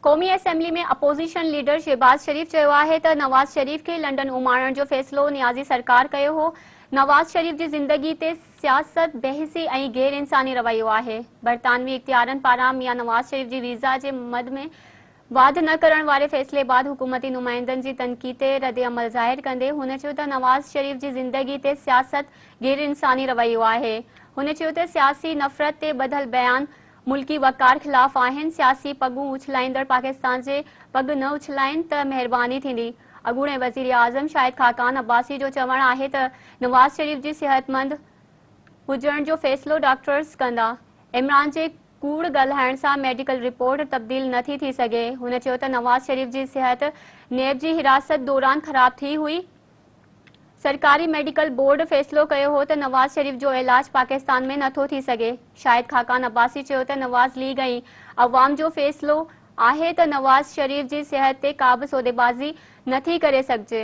क़ौमी असेंबली में opposition leader Shahbaz शरीफ़ चयो आहे त नवाज़ शरीफ़ खे लंडन उमाणण जो फ़ैसिलो नियाज़ी सरकार कयो हो। नवाज़ शरीफ़ जी ज़िंदगी ते सियासत बहसी ऐं गैर इंसानी रवैयो आहे। बरतानवी इख्तियारनि पारां मियां नवाज़ शरीफ़ जी वीज़ा जे मद में वाध न करण वारे फ़ैसिले बाद हुकूमती नुमाइंदनि जी तनक़ीद ते रद्द अमल ज़ाहिर कंदे हुन चयो त नवाज़ शरीफ़ जी ज़िंदगी ते सियासत गैर इंसानी रवैयो आहे। हुन चयो त सियासी नफ़रत ते ॿधल बयान मुल्की वक़ार ख़िलाफ़ आहिनि। सियासी पगूं उछलाईंदड़ पाकिस्तान जे पग न उछलाइनि त महिरबानी थींदी। अॻूणे वज़ीर आज़म शाहिद खाकान अब्बासी जो चवणु आहे त नवाज़ शरीफ़ जी सिहतमंद हुजण जो फ़ैसिलो डॉक्टर्स कंदा। इमरान जे कूड़ ॻाल्हाइण सां मेडिकल रिपोर्ट तब्दील नथी थी सघे। हुन चयो त नवाज़ शरीफ़ जी सिहत नैब जी हिरासत दौरान ख़राब थी हुई। सरकारी मेडिकल बोर्ड फ़ैसिलो कयो हो त नवाज़ शरीफ़ जो इलाज पाकिस्तान में नथो थी सघे। शाहिद खाकान अब्बासी चयो त नवाज़ लीग ऐं अवाम जो फ़ैसिलो आहे त नवाज़ शरीफ़ जी सिहत ते का बि सौदेबाज़ी नथी करे सघिजे।